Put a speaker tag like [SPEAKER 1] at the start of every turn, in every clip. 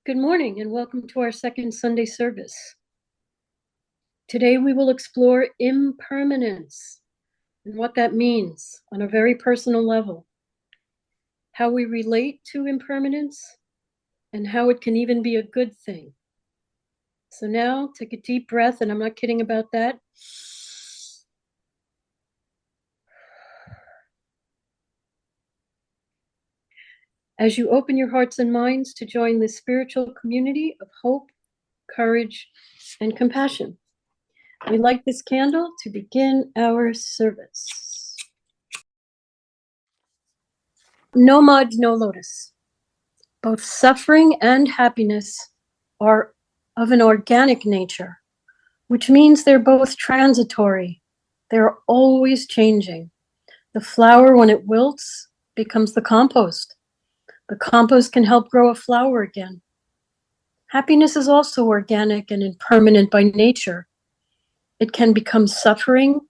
[SPEAKER 1] Good morning and welcome to our second Sunday service. Today we will explore impermanence and what that means on a very personal level, how we relate to impermanence, and how it can even be a good thing. So now take a deep breath, and I'm not kidding about that. As you open your hearts and minds to join this spiritual community of hope, courage, and compassion. We light this candle to begin our service. No mud, no lotus. Both suffering and happiness are of an organic nature, which means they're both transitory. They're always changing. The flower, when it wilts, becomes the compost. The compost can help grow a flower again. Happiness is also organic and impermanent by nature. It can become suffering,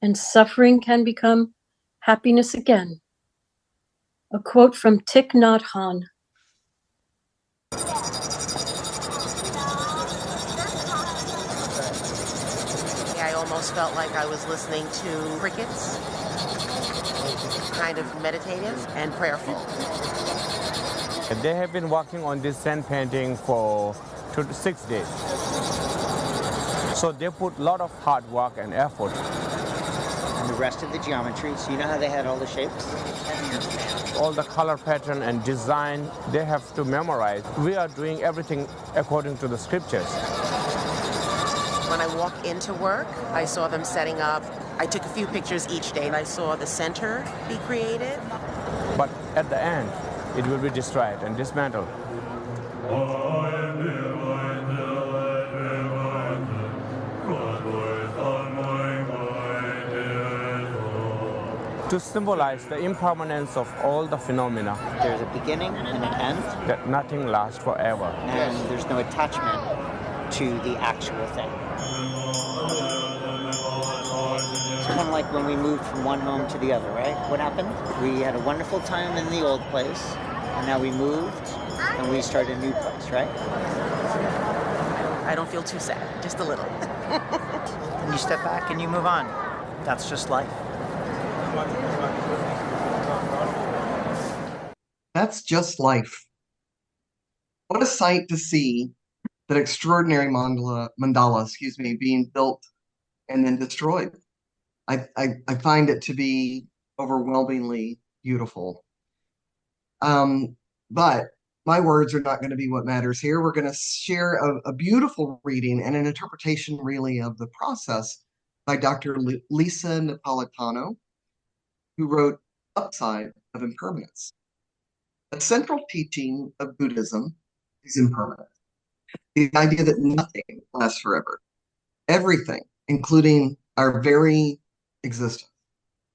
[SPEAKER 1] and suffering can become happiness again. A quote from Thich Nhat Hanh.
[SPEAKER 2] I almost felt like I was listening to crickets, kind of meditative and prayerful.
[SPEAKER 3] They have been working on this sand painting for 2 to 6 days. So they put a lot of hard work and effort.
[SPEAKER 4] And the rest of the geometry, so you know how they had all the shapes?
[SPEAKER 3] All the color pattern and design, they have to memorize. We are doing everything according to the scriptures.
[SPEAKER 2] When I walk into work, I saw them setting up. I took a few pictures each day. I saw the center be created.
[SPEAKER 3] But at the end, it will be destroyed and dismantled. To symbolize the impermanence of all the phenomena.
[SPEAKER 4] There's a beginning and an end.
[SPEAKER 3] That nothing lasts forever.
[SPEAKER 4] And there's no attachment to the actual thing. It's kind of like when we moved from one home to the other, right? What happened? We had a wonderful time in the old place, and now we moved, and we started a new place, right?
[SPEAKER 2] I don't feel too sad, just a little.
[SPEAKER 5] And you step back and you move on. That's just life.
[SPEAKER 6] That's just life. What a sight to see that extraordinary mandala, being built and then destroyed. I find it to be overwhelmingly beautiful. But my words are not going to be what matters here. We're going to share a beautiful reading and an interpretation really of the process by Dr. Lisa Napolitano, who wrote Upside of Impermanence. A central teaching of Buddhism is impermanence. The idea that nothing lasts forever. Everything, including our very existence,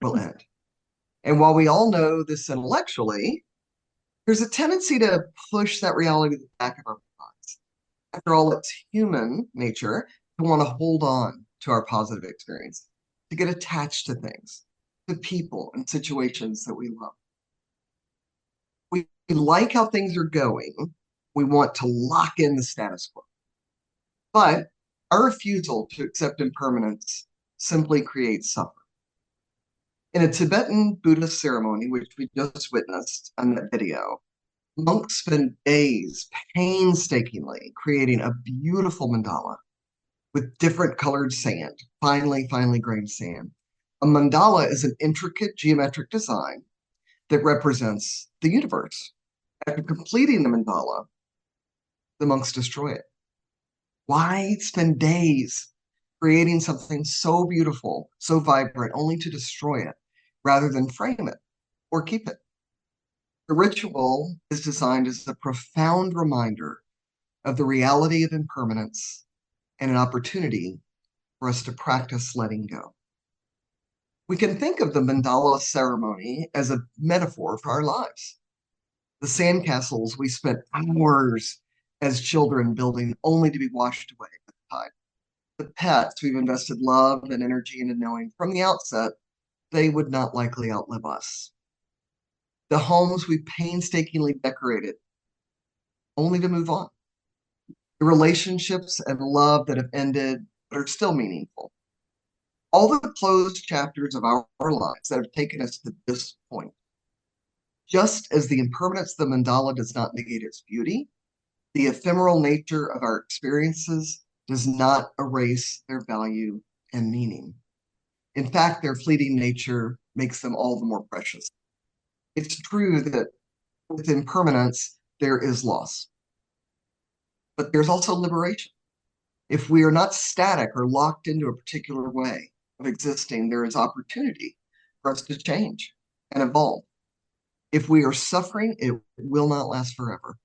[SPEAKER 6] will end. And while we all know this intellectually, there's a tendency to push that reality to the back of our minds. After all, it's human nature to want to hold on to our positive experience, to get attached to things, to people and situations that we love. We like how things are going. We want to lock in the status quo. But our refusal to accept impermanence simply creates suffering. In a Tibetan Buddhist ceremony, which we just witnessed on that video, monks spend days painstakingly creating a beautiful mandala with different colored sand, finely grained sand. A mandala is an intricate geometric design that represents the universe. After completing the mandala, the monks destroy it. Why spend days creating something so beautiful, so vibrant, only to destroy it rather than frame it or keep it? The ritual is designed as a profound reminder of the reality of impermanence and an opportunity for us to practice letting go. We can think of the mandala ceremony as a metaphor for our lives. The sandcastles we spent hours as children building only to be washed away by the tide. The pets we've invested love and energy into knowing from the outset they would not likely outlive us. The homes we painstakingly decorated only to move on. the relationships and love that have ended but are still meaningful. All the closed chapters of our lives that have taken us to this point. Just as the impermanence of the mandala does not negate its beauty, the ephemeral nature of our experiences does not erase their value and meaning. In fact, their fleeting nature makes them all the more precious. It's true that with impermanence, there is loss, but there's also liberation. If we are not static or locked into a particular way of existing, there is opportunity for us to change and evolve. If we are suffering, it will not last forever.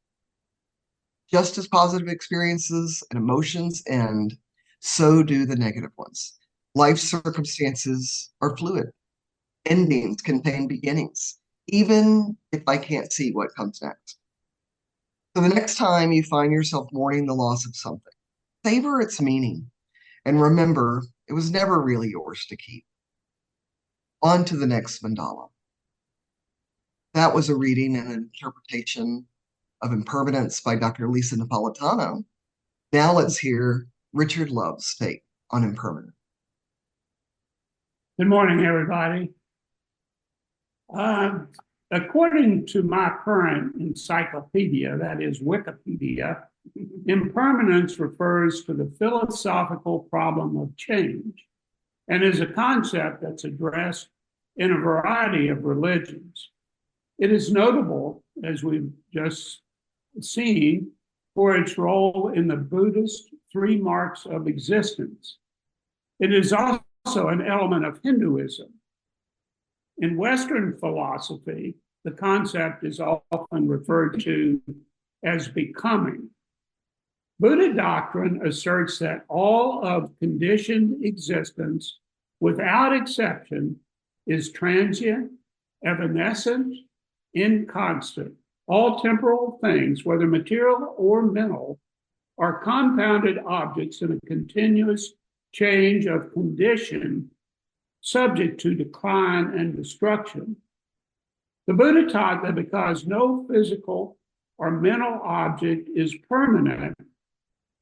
[SPEAKER 6] Just as positive experiences and emotions end, so do the negative ones. Life circumstances are fluid. Endings contain beginnings, even if I can't see what comes next. So the next time you find yourself mourning the loss of something, savor its meaning and remember it was never really yours to keep. On to the next mandala. That was a reading and an interpretation of Impermanence by Dr. Lisa Napolitano. Now let's hear Richard Love's take on impermanence.
[SPEAKER 7] Good morning, everybody. According to my current encyclopedia, that is Wikipedia, impermanence refers to the philosophical problem of change and is a concept that's addressed in a variety of religions. It is notable, as we've just seen, for its role in the Buddhist three marks of existence. It is also an element of Hinduism. In Western philosophy, the concept is often referred to as becoming. Buddha doctrine asserts that all of conditioned existence, without exception, is transient, evanescent, inconstant. All temporal things, whether material or mental, are compounded objects in a continuous change of condition, subject to decline and destruction. The Buddha taught that because no physical or mental object is permanent,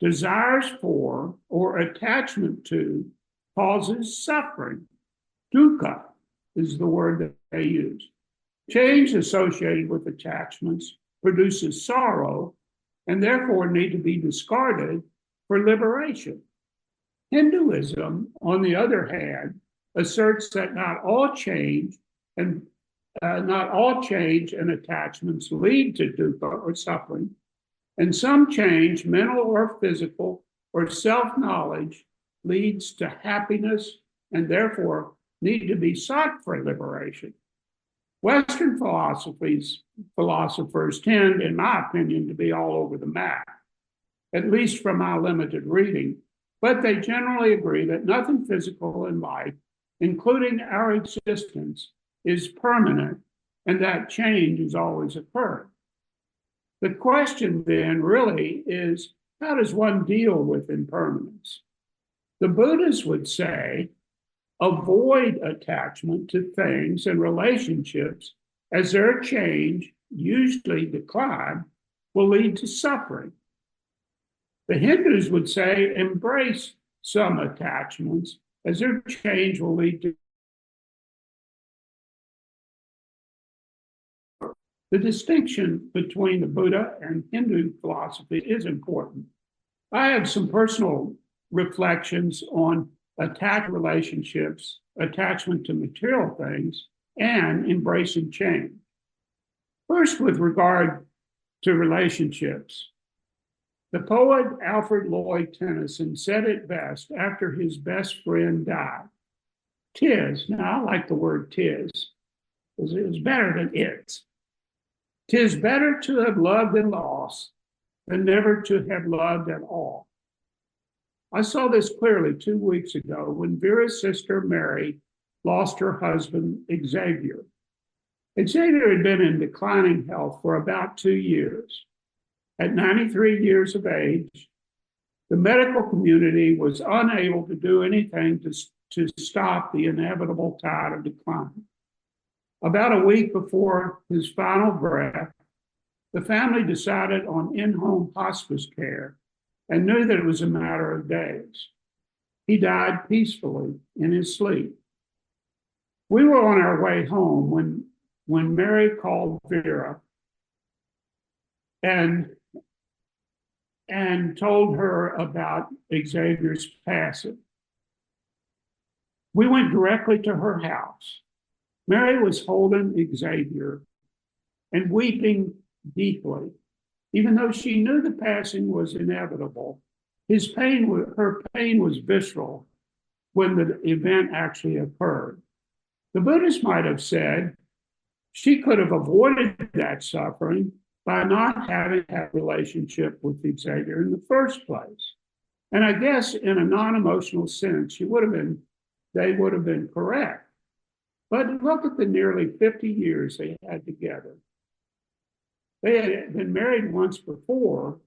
[SPEAKER 7] desires for or attachment to causes suffering. Dukkha is the word that they use. Change associated with attachments produces sorrow and therefore need to be discarded for liberation. Hinduism, on the other hand, asserts that not all change and attachments lead to dukkha or suffering, and some change, mental or physical or self-knowledge, leads to happiness and therefore need to be sought for liberation. Western philosophers tend, in my opinion, to be all over the map, at least from my limited reading, but they generally agree that nothing physical in life, including our existence, is permanent and that change is always occurring. The question then really is, how does one deal with impermanence? The Buddhists would say, avoid attachment to things and relationships as their change, usually decline, will lead to suffering. The Hindus would say, embrace some attachments as their change will lead to. The distinction between the Buddha and Hindu philosophy is important. I have some personal reflections on relationships, attachment to material things, and embracing change. First, with regard to relationships, the poet Alfred Lloyd Tennyson said it best after his best friend died. Now I like the word tis, because it was better than it's. 'Tis better to have loved and lost than never to have loved at all. I saw this clearly 2 weeks ago when Vera's sister Mary lost her husband Xavier. Xavier had been in declining health for about 2 years. At 93 years of age, the medical community was unable to do anything to stop the inevitable tide of decline. About a week before his final breath, the family decided on in-home hospice care and knew that it was a matter of days. He died peacefully in his sleep. We were on our way home when Mary called Vera and told her about Xavier's passing. We went directly to her house. Mary was holding Xavier and weeping deeply, even though she knew the passing was inevitable. Her pain was visceral when the event actually occurred. The Buddhists might have said she could have avoided that suffering by not having that relationship with Xavier in the first place. And I guess in a non-emotional sense, they would have been correct. But look at the nearly 50 years they had together. They had been married once before,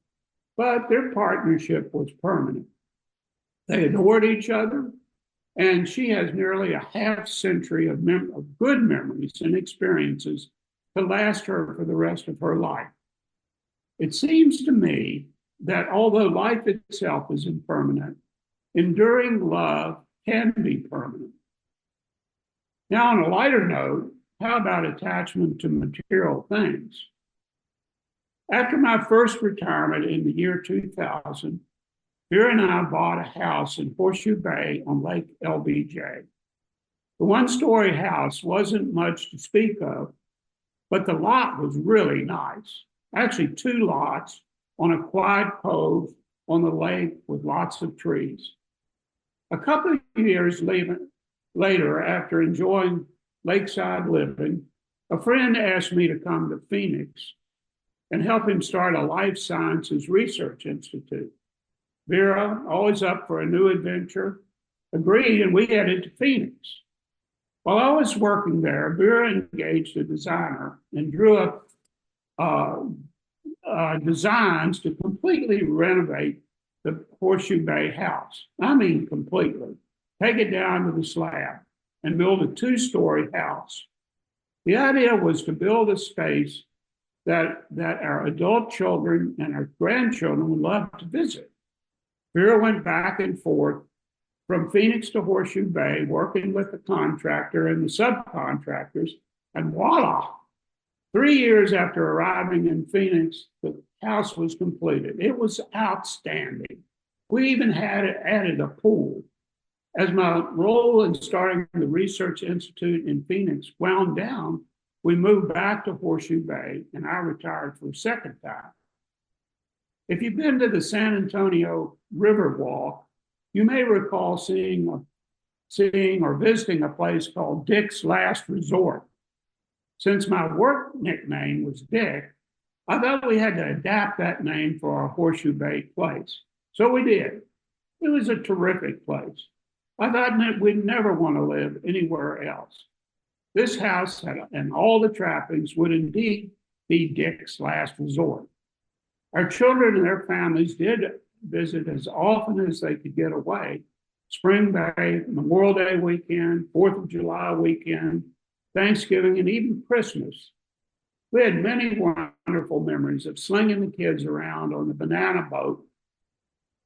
[SPEAKER 7] but their partnership was permanent. They adored each other, and she has nearly a half century of good memories and experiences to last her for the rest of her life. It seems to me that although life itself is impermanent, enduring love can be permanent. Now, on a lighter note, how about attachment to material things? After my first retirement in the year 2000, Vera and I bought a house in Horseshoe Bay on Lake LBJ. The one-story house wasn't much to speak of, but the lot was really nice. Actually, 2 lots on a quiet cove on the lake with lots of trees. A couple of years later, after enjoying lakeside living, a friend asked me to come to Phoenix and help him start a life sciences research institute. Vera, always up for a new adventure, agreed, and we headed to Phoenix. While I was working there, Vera engaged a designer and drew up designs to completely renovate the Horseshoe Bay house. I mean, completely. Take it down to the slab and build a 2-story house. The idea was to build a space that our adult children and our grandchildren would love to visit. Vera went back and forth from Phoenix to Horseshoe Bay, working with the contractor and the subcontractors, and voila, 3 years after arriving in Phoenix, the house was completed. It was outstanding. We even added a pool. As my role in starting the Research Institute in Phoenix wound down, we moved back to Horseshoe Bay, and I retired for a second time. If you've been to the San Antonio Riverwalk, you may recall seeing or visiting a place called Dick's Last Resort. Since my work nickname was Dick, I thought we had to adapt that name for our Horseshoe Bay place. So we did. It was a terrific place. I thought we'd never want to live anywhere else. This house and all the trappings would indeed be Dick's last resort. Our children and their families did visit as often as they could get away. Spring Day, Memorial Day weekend, 4th of July weekend, Thanksgiving, and even Christmas. We had many wonderful memories of slinging the kids around on the banana boat,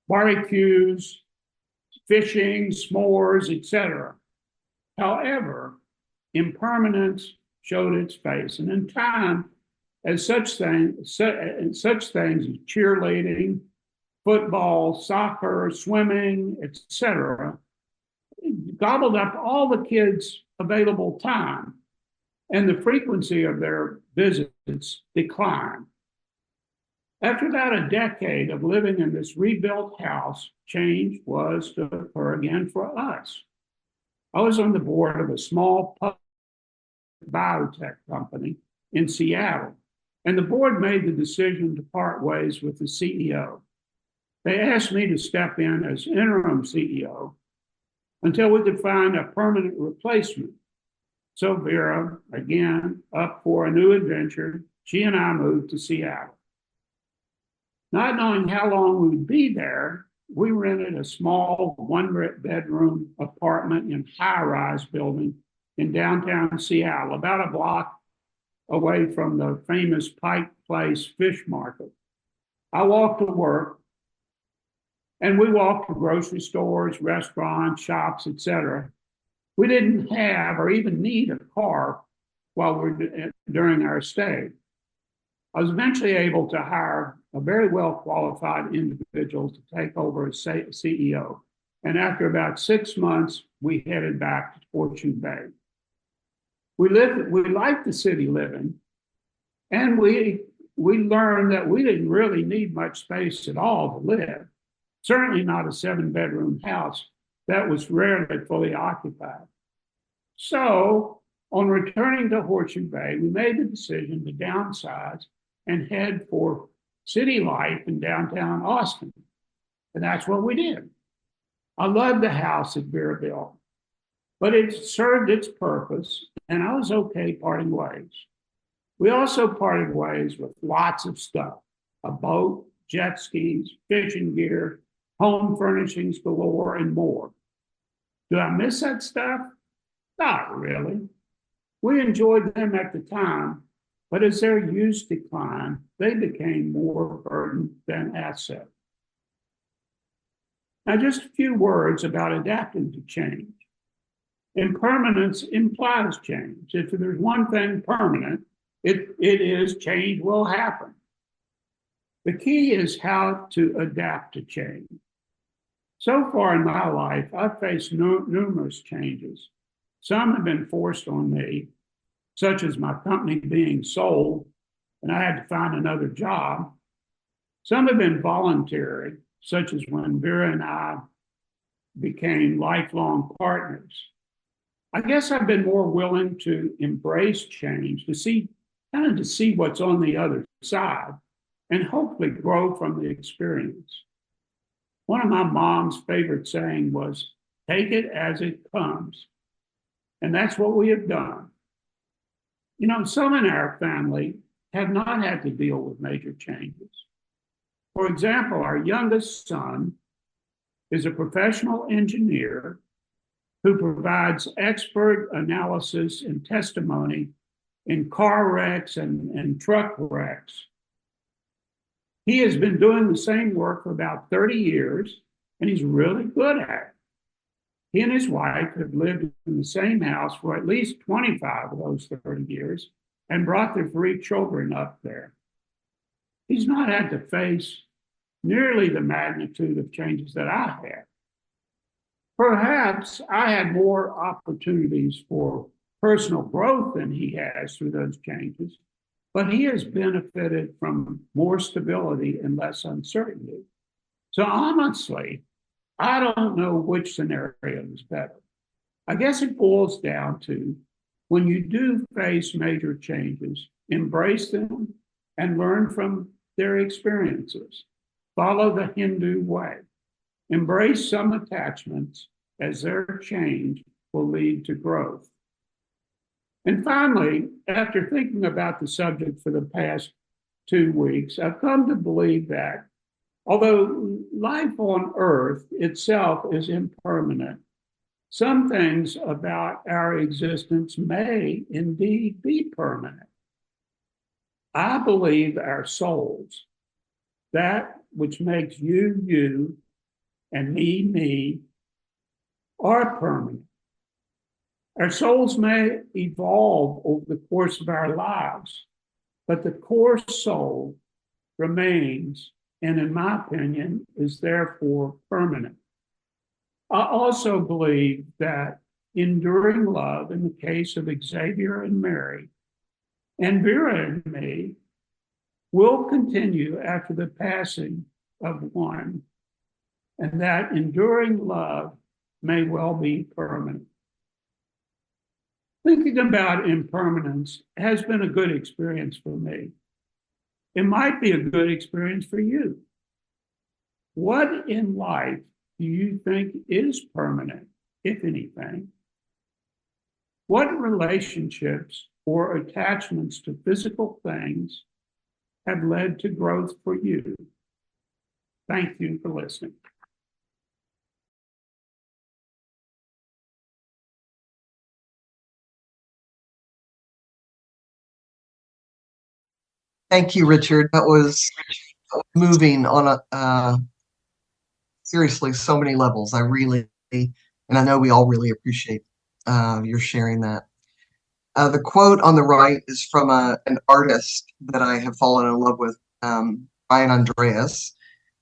[SPEAKER 7] barbecues, fishing, s'mores, etc. However, impermanence showed its face, and in time, as such things as cheerleading, football, soccer, swimming, etc., gobbled up all the kids' available time, and the frequency of their visits declined. After about a decade of living in this rebuilt house, change was to occur again for us. I was on the board of a small public biotech company in Seattle, and the board made the decision to part ways with the CEO. They asked me to step in as interim CEO until we could find a permanent replacement. So Vera, again, up for a new adventure, she and I moved to Seattle. Not knowing how long we would be there, we rented a small 1-bedroom apartment in a high-rise building in downtown Seattle, about a block away from the famous Pike Place fish market. I walked to work And we walked to grocery stores, restaurants, shops, etc. We didn't have or even need a car while during our stay. I was eventually able to hire a very well qualified individual to take over as CEO. And after about 6 months, we headed back to Fortune Bay. We liked the city living, and we learned that we didn't really need much space at all to live. Certainly not a 7-bedroom house that was rarely fully occupied. So, on returning to Fortune Bay, we made the decision to downsize and head for city life in downtown Austin. And that's what we did. I loved the house that Vera built, but it served its purpose, and I was okay parting ways. We also parted ways with lots of stuff: a boat, jet skis, fishing gear, home furnishings galore, and more. Do I miss that stuff? Not really. We enjoyed them at the time, but as their use declined, they became more burden than asset. Now, just a few words about adapting to change. Impermanence implies change. If there's one thing permanent, it is change will happen. The key is how to adapt to change. So far in my life, I've faced numerous changes. Some have been forced on me, such as my company being sold and I had to find another job. Some have been voluntary, such as when Vera and I became lifelong partners. I guess I've been more willing to embrace change, to see what's on the other side and hopefully grow from the experience. One of my mom's favorite saying was, "Take it as it comes." And that's what we have done. You know, some in our family have not had to deal with major changes. For example, our youngest son is a professional engineer who provides expert analysis and testimony in car wrecks and truck wrecks. He has been doing the same work for about 30 years, and he's really good at it. He and his wife have lived in the same house for at least 25 of those 30 years and brought their 3 children up there. He's not had to face nearly the magnitude of changes that I had. Perhaps I had more opportunities for personal growth than he has through those changes, but he has benefited from more stability and less uncertainty. So honestly, I don't know which scenario is better. I guess it boils down to, when you do face major changes, embrace them and learn from their experiences. Follow the Hindu way. Embrace some attachments, as their change will lead to growth. And finally, after thinking about the subject for the past 2 weeks, I've come to believe that although life on Earth itself is impermanent, some things about our existence may indeed be permanent. I believe our souls, that which makes you, you, and me, are permanent. Our souls may evolve over the course of our lives, but the core soul remains, and in my opinion, is therefore permanent. I also believe that enduring love, in the case of Xavier and Mary, and Vera and me, will continue after the passing of one, and that enduring love may well be permanent. Thinking about impermanence has been a good experience for me. It might be a good experience for you. What in life do you think is permanent, if anything? What relationships or attachments to physical things have led to growth for you? Thank you for listening.
[SPEAKER 6] Thank you, Richard. That was moving on Seriously, so many levels. I really, and I know we all really appreciate your sharing that. The quote on the right is from an artist that I have fallen in love with, Brian Andreas,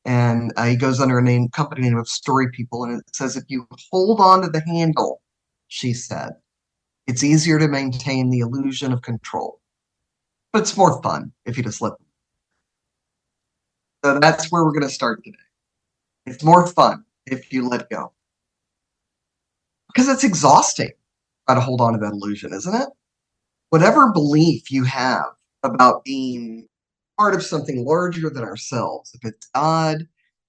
[SPEAKER 6] and he goes under a company name of Story People, and it says, "If you hold on to the handle," she said, "it's easier to maintain the illusion of control, but it's more fun if you just let them." So that's where we're going to start today. It's more fun if you let go, because it's exhausting to try to hold on to that illusion, isn't it? Whatever belief you have about being part of something larger than ourselves, if it's God,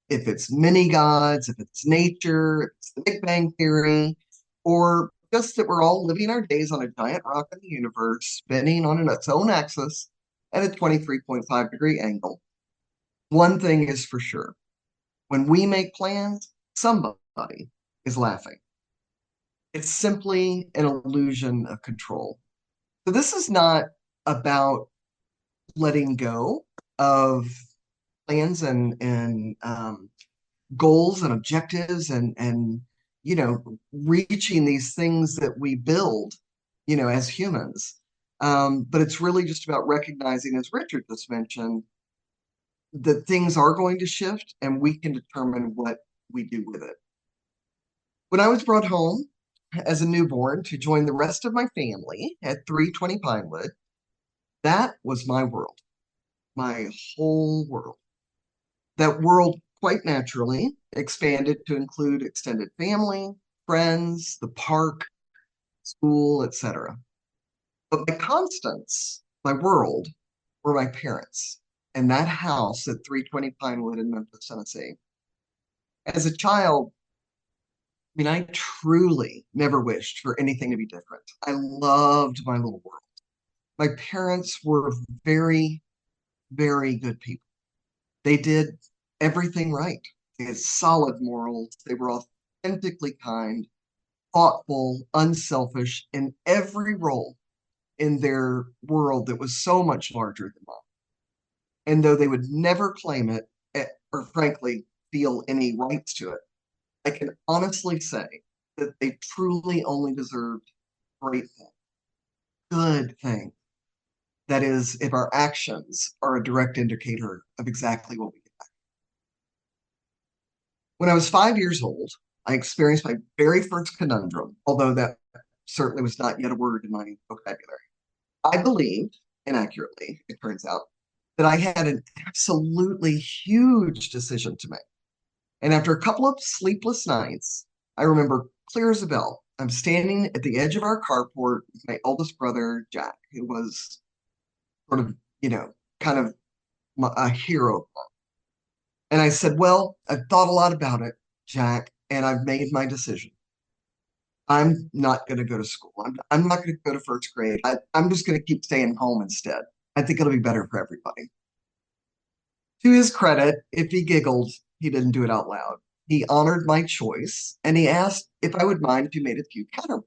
[SPEAKER 6] if it's many gods, if it's nature, if it's the Big Bang Theory, or just that we're all living our days on a giant rock in the universe, spinning on its own axis at a 23.5-degree angle. One thing is for sure. When we make plans, somebody is laughing. It's simply an illusion of control. So this is not about letting go of plans and goals and objectives and reaching these things that we build, as humans. But it's really just about recognizing, as Richard just mentioned, that things are going to shift and we can determine what we do with it. When I was brought home as a newborn to join the rest of my family at 320 Pinewood, that was my world, my whole world. That world quite naturally expanded to include extended family, friends, the park, school, etc. But my constants, my world, were my parents and that house at 320 Pinewood in Memphis, Tennessee. As a child, I truly never wished for anything to be different. I loved my little world. My parents were very, very good people. They did everything right. They had solid morals. They were authentically kind, thoughtful, unselfish in every role in their world that was so much larger than mine. And though they would never claim it, or frankly feel any rights to it, I can honestly say that they truly only deserved great things, good things. That is, if our actions are a direct indicator of exactly what we get back. When I was 5 years old, I experienced my very first conundrum, although that certainly was not yet a word in my vocabulary. I believed, inaccurately, it turns out, that I had an absolutely huge decision to make. And after a couple of sleepless nights, I remember clear as a bell. I'm standing at the edge of our carport with my oldest brother, Jack, who was sort of, kind of a hero. And I said, "Well, I've thought a lot about it, Jack, and I've made my decision. I'm not going to go to school. I'm not going to go to first grade. I'm just going to keep staying home instead. I think it'll be better for everybody." To his credit, if he giggled, he didn't do it out loud. He honored my choice and he asked if I would mind if he made a few counterpoints.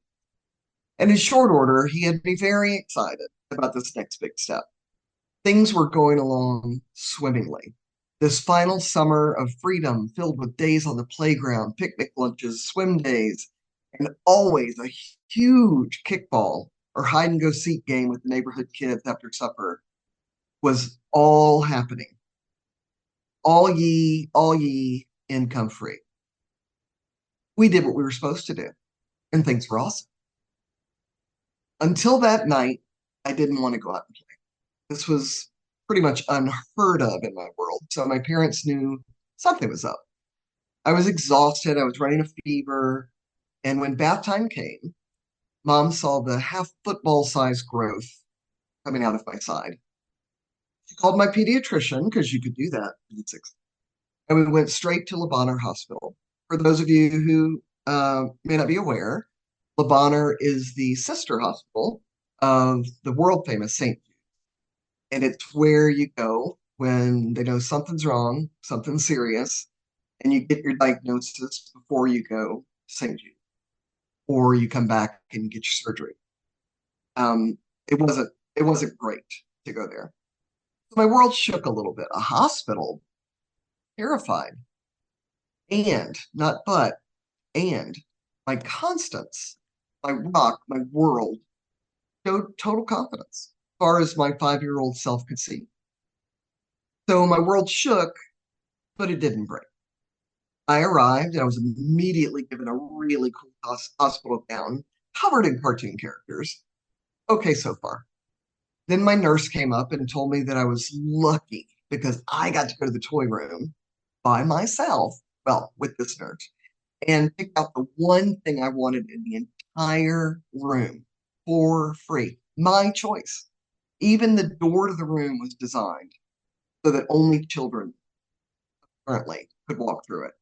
[SPEAKER 6] And in short order, he had me very excited about this next big step. Things were going along swimmingly. This final summer of freedom filled with days on the playground, picnic lunches, swim days, and always a huge kickball or hide and go seek game with the neighborhood kids after supper was all happening. All ye, income free. We did what we were supposed to do, and things were awesome. Until that night, I didn't want to go out and play. This was pretty much unheard of in my world, so my parents knew something was up. I was exhausted, I was running a fever, and when bath time came, Mom saw the half football size growth coming out of my side. She called my pediatrician, because you could do that at 6, and we went straight to Le Bonheur Hospital. For those of you who may not be aware, Le Bonheur is the sister hospital of the world famous St. Jude. And it's where you go when they know something's wrong, something serious, and you get your diagnosis before you go to St. Jude, or you come back and get your surgery. It wasn't great to go there. So my world shook a little bit. A hospital, terrified. And, not but, and my constants, my rock, my world, showed total confidence as far as my 5-year-old self could see. So my world shook, but it didn't break. I arrived and I was immediately given a really cool hospital gown covered in cartoon characters. Okay, so far. Then my nurse came up and told me that I was lucky because I got to go to the toy room by myself, well, with this nurse, and pick out the one thing I wanted in the entire room for free. My choice. Even the door to the room was designed so that only children currently could walk through it.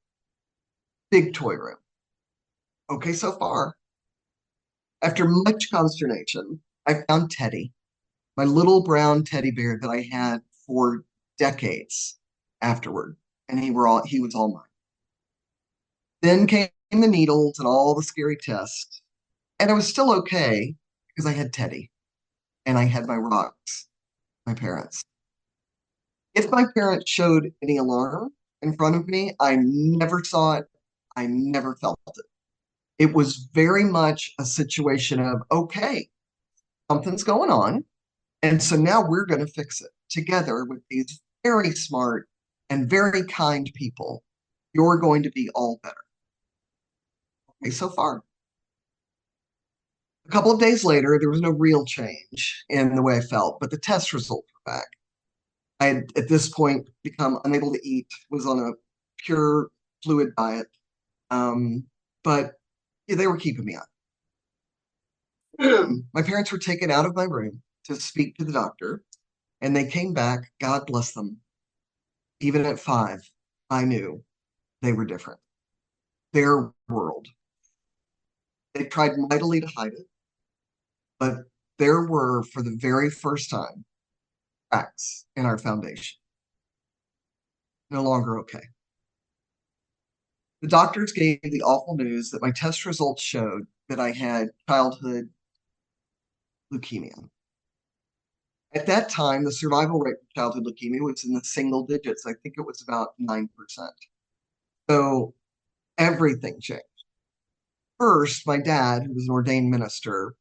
[SPEAKER 6] Big toy room. Okay, so far. After much consternation, I found Teddy, my little brown teddy bear that I had for decades afterward, and he was all mine. Then came the needles and all the scary tests, and I was still okay because I had Teddy and I had my rocks, my parents. If my parents showed any alarm in front of me, I never saw it. I never felt it. It was very much a situation of, okay, something's going on. And so now we're going to fix it together with these very smart and very kind people. You're going to be all better. Okay, so far. A couple of days later, there was no real change in the way I felt, but the test results were back. I had, at this point, become unable to eat, was on a pure fluid diet, but yeah, they were keeping me on. My parents were taken out of my room to speak to the doctor, and they came back. God bless them. Even at 5, I knew they were different. Their world. They tried mightily to hide it, but there were, for the very first time, cracks in our foundation. No longer okay. The doctors gave the awful news that my test results showed that I had childhood leukemia. At that time, the survival rate for childhood leukemia was in the single digits. I think it was about 9%. So everything changed. First, my dad, who was an ordained minister,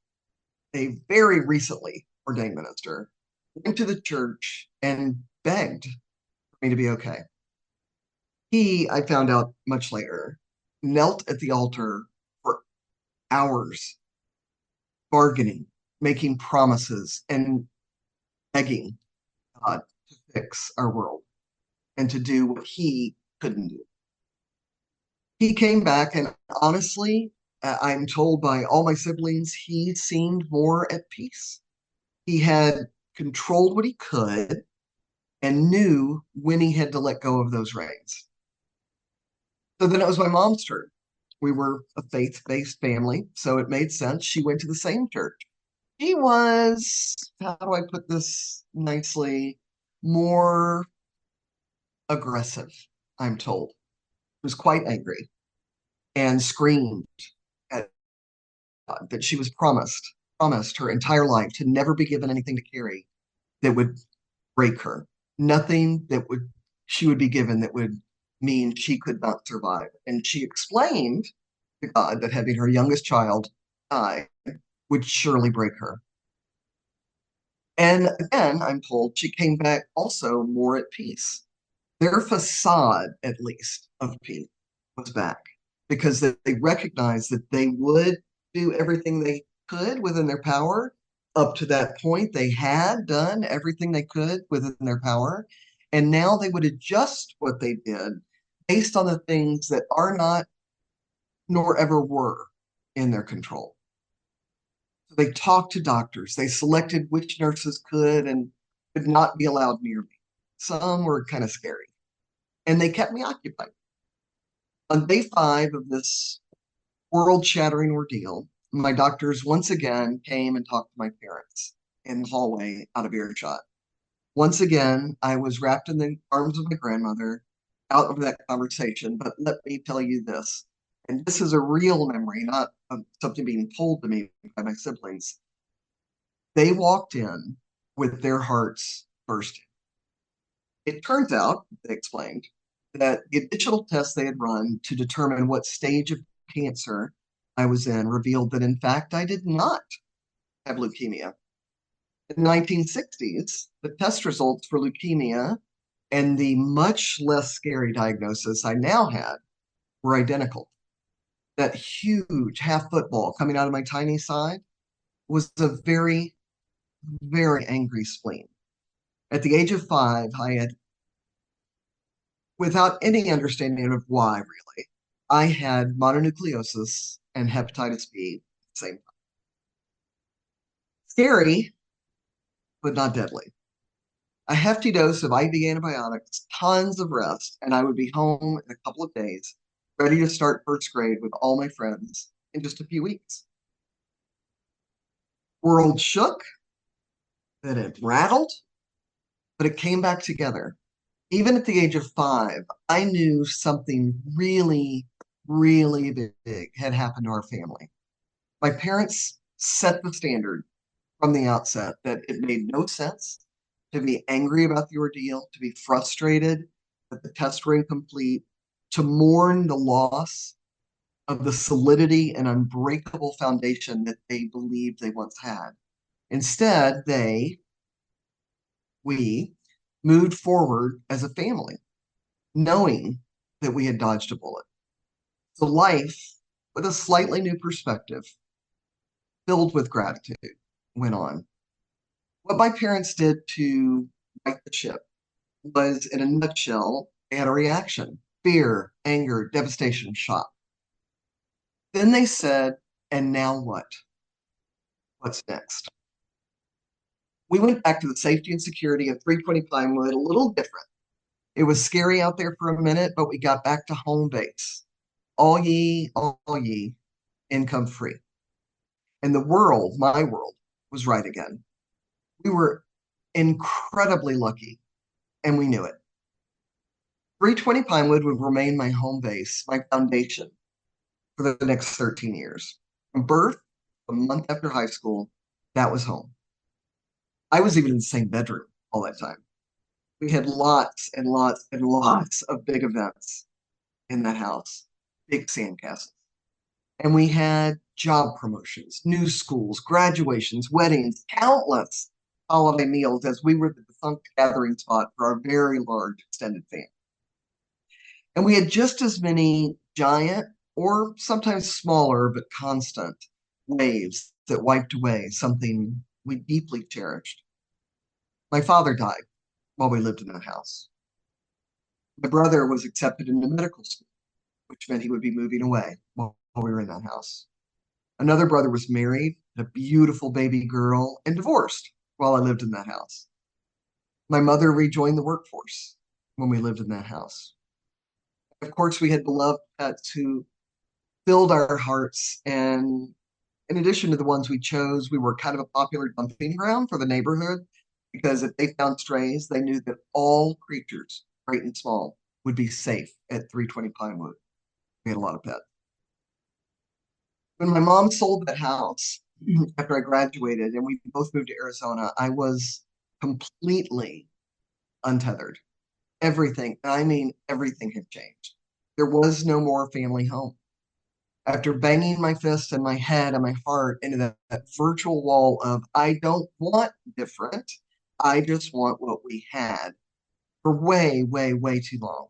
[SPEAKER 6] a very recently ordained minister, went to the church and begged for me to be okay. He, I found out much later, knelt at the altar for hours, bargaining, making promises, and begging God to fix our world and to do what he couldn't do. He came back, and honestly, I'm told by all my siblings, he seemed more at peace. He had controlled what he could and knew when he had to let go of those reins. So then it was my mom's turn. We were a faith based family, so it made sense. She went to the same church. She was, how do I put this nicely, more aggressive, I'm told. Was quite angry and screamed at God that she was promised her entire life to never be given anything to carry that would break her. Nothing that would she would be given that would mean she could not survive. And she explained to God that having her youngest child die would surely break her. And again, I'm told she came back also more at peace. Their facade, at least, of peace was back because they recognized that they would do everything they could within their power. Up to that point, they had done everything they could within their power. And now they would adjust what they did based on the things that are not nor ever were in their control. So they talked to doctors. They selected which nurses could and could not be allowed near me. Some were kind of scary. And they kept me occupied. On day 5 of this world shattering ordeal, my doctors once again came and talked to my parents in the hallway out of earshot. Once again, I was wrapped in the arms of my grandmother out of that conversation. But let me tell you this, and this is a real memory, not something being told to me by my siblings. They walked in with their hearts bursting. It turns out, they explained, that the additional tests they had run to determine what stage of cancer I was in revealed that, in fact, I did not have leukemia. In the 1960s, the test results for leukemia and the much less scary diagnosis I now had were identical. That huge half football coming out of my tiny side was a very, very angry spleen. At the age of 5, I had, without any understanding of why really, I had mononucleosis and hepatitis B at the same time. Scary, but not deadly. A hefty dose of IV antibiotics, tons of rest, and I would be home in a couple of days, ready to start first grade with all my friends in just a few weeks. World shook, then it rattled, but it came back together. Even at the age of 5, I knew something really, really big had happened to our family. My parents set the standard from the outset that it made no sense to be angry about the ordeal, to be frustrated that the tests were incomplete, to mourn the loss of the solidity and unbreakable foundation that they believed they once had. Instead, we moved forward as a family, knowing that we had dodged a bullet. So life, with a slightly new perspective, filled with gratitude, went on. What my parents did to right the ship was, in a nutshell, they had a reaction: fear, anger, devastation, shock. Then they said, and now what? What's next? We went back to the safety and security of 320 Pinewood, a little different. It was scary out there for a minute, but we got back to home base. All ye, income free. And the world, my world, was right again. We were incredibly lucky, and we knew it. 320 Pinewood would remain my home base, my foundation for the next 13 years. From birth, a month after high school, that was home. I was even in the same bedroom all that time. We had lots and lots and lots of big events in that house, big sandcastles. And we had job promotions, new schools, graduations, weddings, countless holiday meals, as we were the defunct gathering spot for our very large extended family. And we had just as many giant, or sometimes smaller but constant, waves that wiped away something we deeply cherished. My father died while we lived in that house. My brother was accepted into medical school, which meant he would be moving away while we were in that house. Another brother was married, had a beautiful baby girl, and divorced while I lived in that house. My mother rejoined the workforce when we lived in that house. Of course, we had beloved pets who filled our hearts. And in addition to the ones we chose, we were kind of a popular dumping ground for the neighborhood, because if they found strays, they knew that all creatures, great and small, would be safe at 320 Pinewood. We had a lot of pets. When my mom sold that house after I graduated and we both moved to Arizona, I was completely untethered. Everything, and I mean everything, had changed. There was no more family home. After banging my fist and my head and my heart into that virtual wall of, I don't want different, I just want what we had, for way, way, way too long,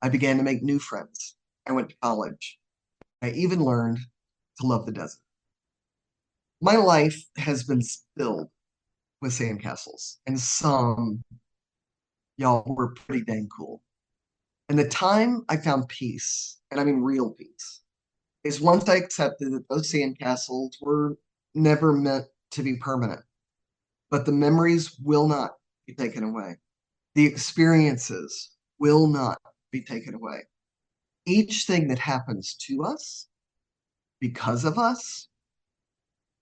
[SPEAKER 6] I began to make new friends. I went to college. I even learned to love the desert. My life has been filled with sandcastles, and some, y'all, were pretty dang cool. And the time I found peace, and I mean real peace, is once I accepted that those sandcastles were never meant to be permanent, but the memories will not be taken away. The experiences will not be taken away. Each thing that happens to us, because of us,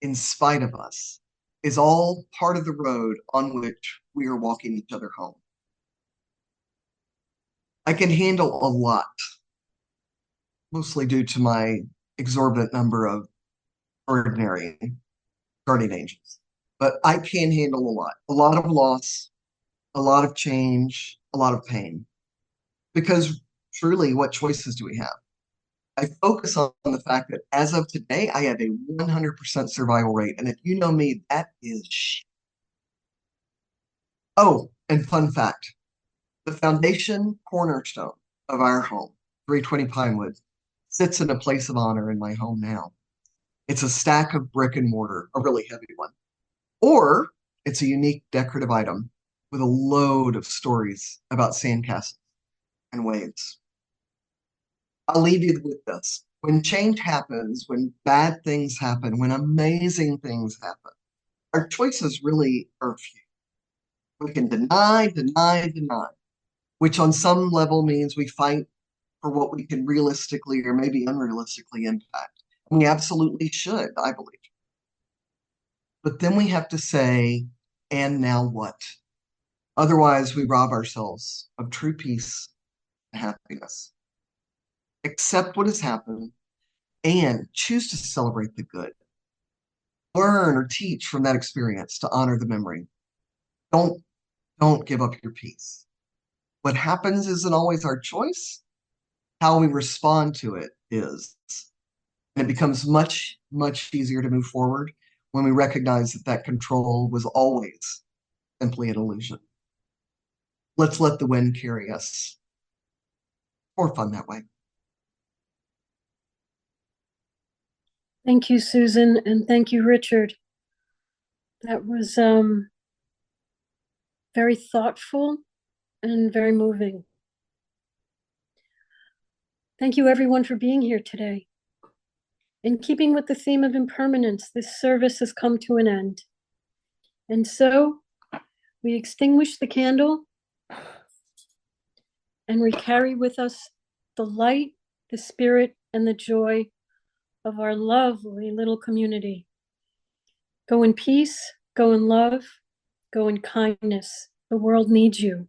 [SPEAKER 6] in spite of us, is all part of the road on which we are walking each other home. I can handle a lot, mostly due to my exorbitant number of ordinary guardian angels. But I can handle a lot of loss, a lot of change, a lot of pain. Because truly, what choices do we have? I focus on the fact that as of today, I have a 100% survival rate. And if you know me, that is shit. Oh, and fun fact, the foundation cornerstone of our home, 320 Pinewood, sits in a place of honor in my home now. It's a stack of brick and mortar, a really heavy one. Or it's a unique decorative item with a load of stories about sandcastles and waves. I'll leave you with this. When change happens, when bad things happen, when amazing things happen, our choices really are few. We can deny, which on some level means we fight for what we can realistically or maybe unrealistically impact. And we absolutely should, I believe. But then we have to say, and now what? Otherwise, we rob ourselves of true peace and happiness. Accept what has happened and choose to celebrate the good. Learn or teach from that experience to honor the memory. Don't give up your peace. What happens isn't always our choice. How we respond to it is. And it becomes much, much easier to move forward when we recognize that that control was always simply an illusion. Let's let the wind carry us. More fun that way.
[SPEAKER 1] Thank you, Susan, and thank you, Richard. That was very thoughtful and very moving. Thank you, everyone, for being here today. In keeping with the theme of impermanence, this service has come to an end. And so we extinguish the candle and we carry with us the light, the spirit, and the joy of our lovely little community. Go in peace, go in love, go in kindness. The world needs you.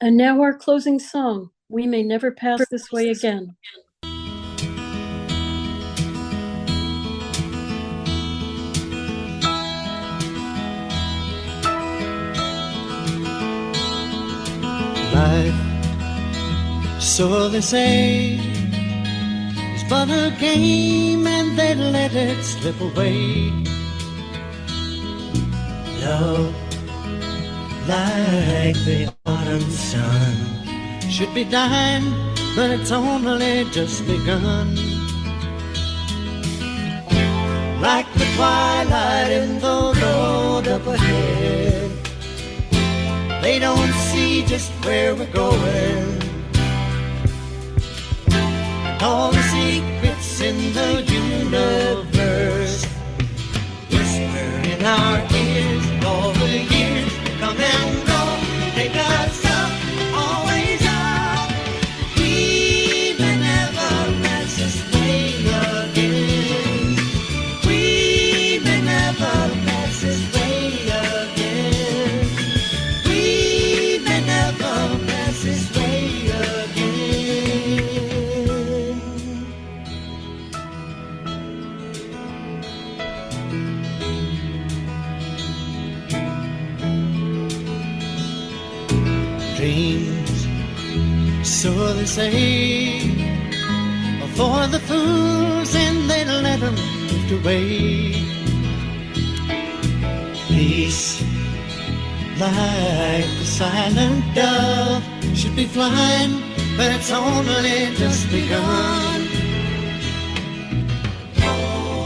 [SPEAKER 1] And now our closing song, We May Never Pass This Way Again.
[SPEAKER 8] Life, so they say, is but a game and they let it slip away. Love, like the autumn sun, should be dying, but it's only just begun. Like the twilight in the road up ahead, they don't see just where we're going. All the secrets in the universe whisper in our ears. All the years come and go, take us up, always up. We may never pass this way again. We may never pass this way again. We may never pass this way again. Dreams, so they say, are for the fools and they let them drift away. Peace, like the silent dove, should be flying, but it's only just begun.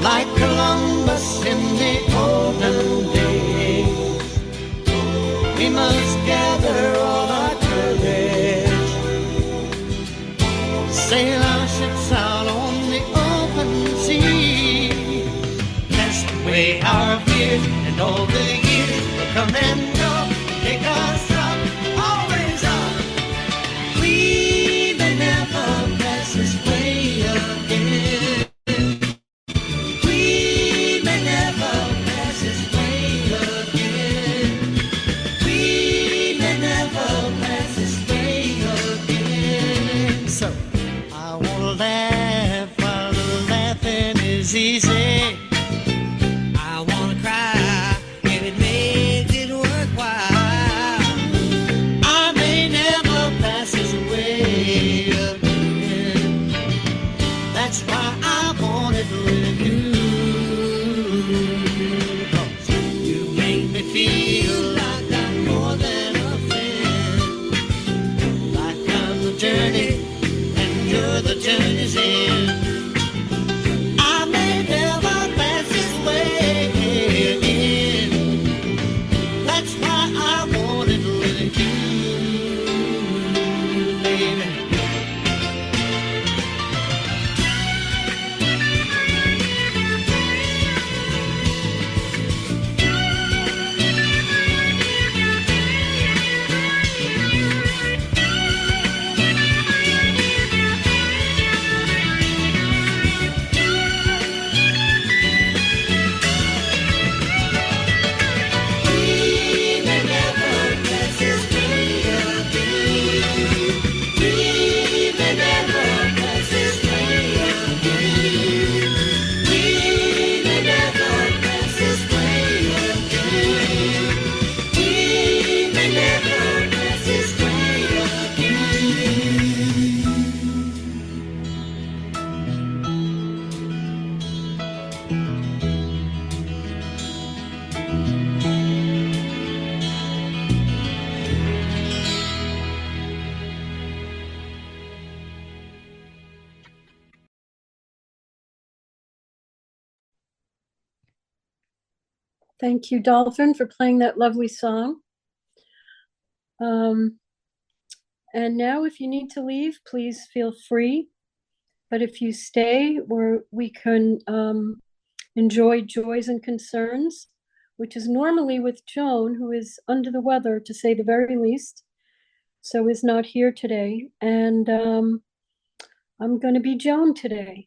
[SPEAKER 8] Like Columbus in the olden days, we must gather all our courage, sail our ships out on the open sea, cast away our fears, and all the years will come and go, take us up, always up. We may never pass this way again. We may never pass this way again. We may never pass this way again. So I wanna laugh while the laughing is easy. I wanna cry if it makes it worthwhile.
[SPEAKER 1] Thank you, Dolphin, for playing that lovely song. And now if you need to leave, please feel free. But if you stay, we can enjoy Joys and Concerns, which is normally with Joan, who is under the weather, to say the very least, so is not here today. And I'm going to be Joan today.